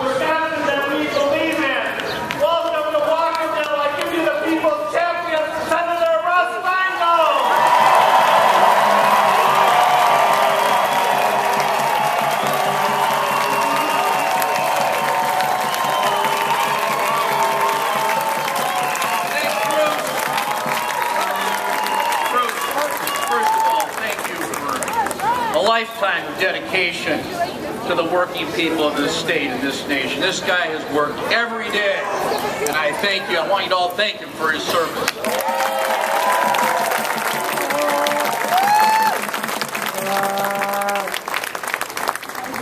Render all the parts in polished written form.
Wisconsin that we believe in. Welcome to Walkerville. I give you the people's champion, Senator Russ Feingold. Thanks, Bruce. Bruce, first of all, thank you for a lifetime of dedication to the working people of this state and this nation. This guy has worked every day, and I thank you. I want you to all thank him for his service.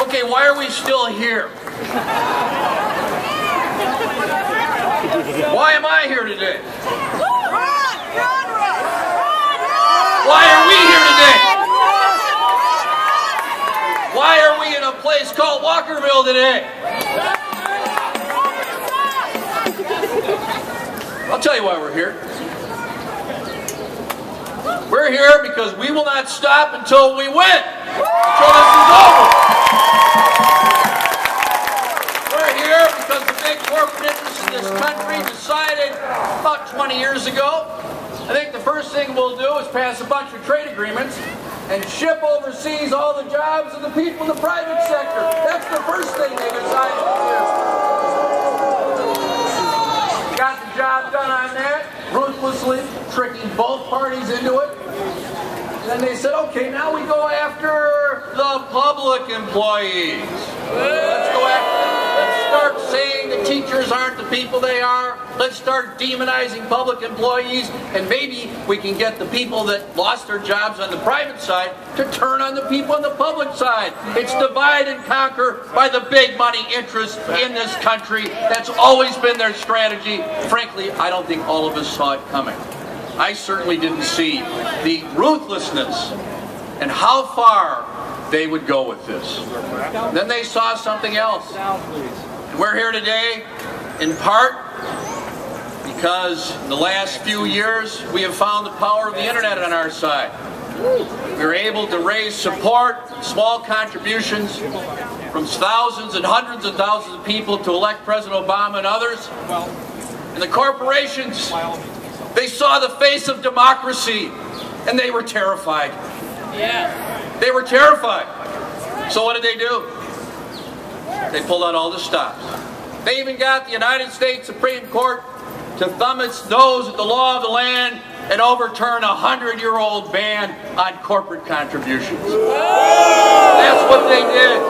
Okay, why are we still here? Why am I here today? Why are we here today? Why are we in a place called Walkerville today? I'll tell you why we're here. We're here because we will not stop until we win. Until this is over. We're here because the big corporate interests in this country decided about 20 years ago. I think the first thing we'll do is pass a bunch of trade agreements and ship overseas all the jobs of the people in the private sector. That's the first thing they decided to do. Got the job done on that, ruthlessly tricking both parties into it. And then they said, okay, now we go after the public employees. Let's go after them. Let's start saying the teachers aren't the people they are. Let's start demonizing public employees, and maybe we can get the people that lost their jobs on the private side to turn on the people on the public side. It's divide and conquer by the big money interests in this country. That's always been their strategy. Frankly, I don't think all of us saw it coming. I certainly didn't see the ruthlessness and how far they would go with this. Then they saw something else. And we're here today in part because in the last few years we have found the power of the internet on our side. We were able to raise support, small contributions from thousands and hundreds of thousands of people to elect President Obama and others. And the corporations, they saw the face of democracy and they were terrified. Yeah. They were terrified. So what did they do? They pulled out all the stops. They even got the United States Supreme Court to thumb its nose at the law of the land and overturn a 100-year-old ban on corporate contributions. That's what they did.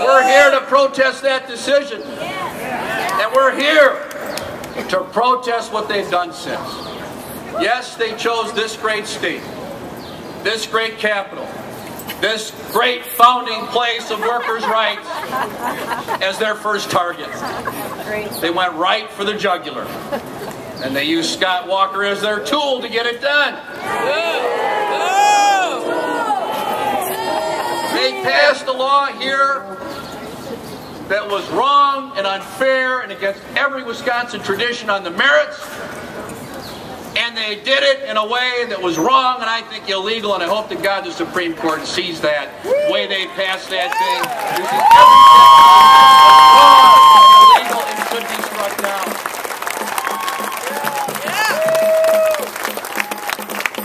We're here to protest that decision. And we're here to protest what they've done since. Yes, they chose this great state, this great capital, this great founding place of workers' rights as their first target. They went right for the jugular. And they used Scott Walker as their tool to get it done. They passed a law here that was wrong and unfair and against every Wisconsin tradition on the merits. And they did it in a way that was wrong and I think illegal, and I hope to God the Supreme Court sees that. The way they passed that thing, using everything wrong, illegal, and should be struck down.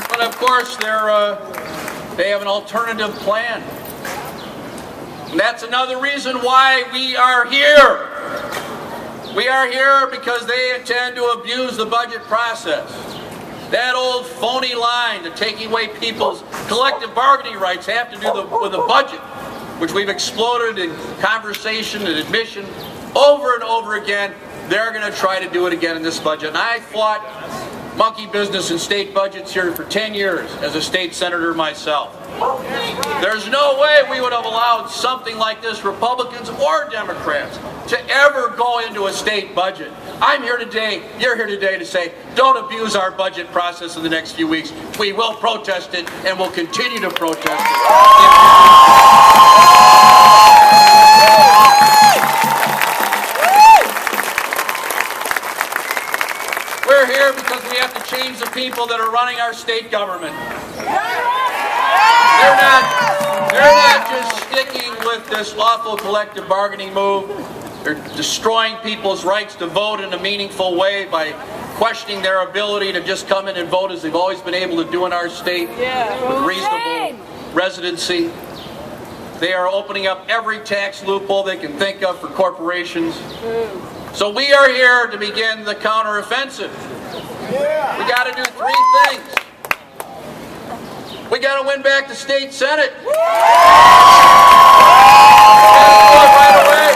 But of course, they have an alternative plan. And that's another reason why we are here. We are here because they intend to abuse the budget process. That old phony line that taking away people's collective bargaining rights have to do with the budget, which we've exploded in conversation and admission over and over again. They're going to try to do it again in this budget. And I fought monkey business in state budgets here for 10 years as a state senator myself. There's no way we would have allowed something like this, Republicans or Democrats, to ever go into a state budget. I'm here today, you're here today to say, don't abuse our budget process in the next few weeks. We will protest it and we'll continue to protest it. We're here because we have to change the people that are running our state government. They're not just sticking with this awful collective bargaining move. They're destroying people's rights to vote in a meaningful way by questioning their ability to just come in and vote as they've always been able to do in our state with reasonable residency. They are opening up every tax loophole they can think of for corporations. So we are here to begin the counteroffensive. We got to do three things. We got to win back the state Senate. Right away.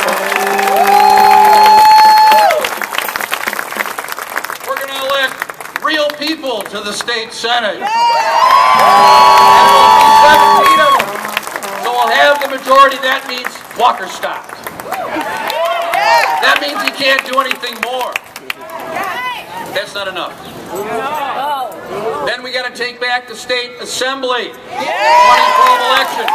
We're going to elect real people to the state Senate. And we'll be 17 of them. So we'll have the majority. That means Walker stopped. That means he can't do anything more. That's not enough. Then we got to take back the state assembly. 2012 election.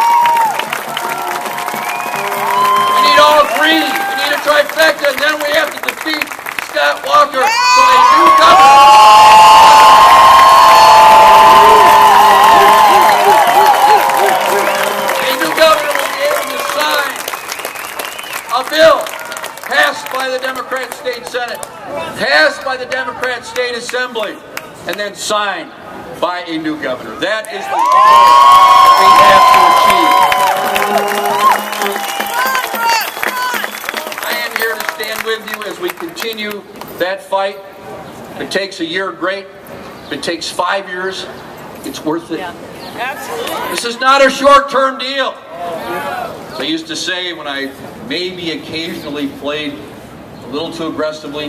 We need all three. We need a trifecta, and then we have to defeat Scott Walker so a new governor. A new governor will be able to sign a bill passed by the Democrat State Senate, passed by the Democrat State Assembly, and then signed by a new governor. That is the goal we have to achieve. I am here to stand with you as we continue that fight. If it takes a year, great. If it takes 5 years, it's worth it. Absolutely. This is not a short-term deal. I used to say when I maybe occasionally played a little too aggressively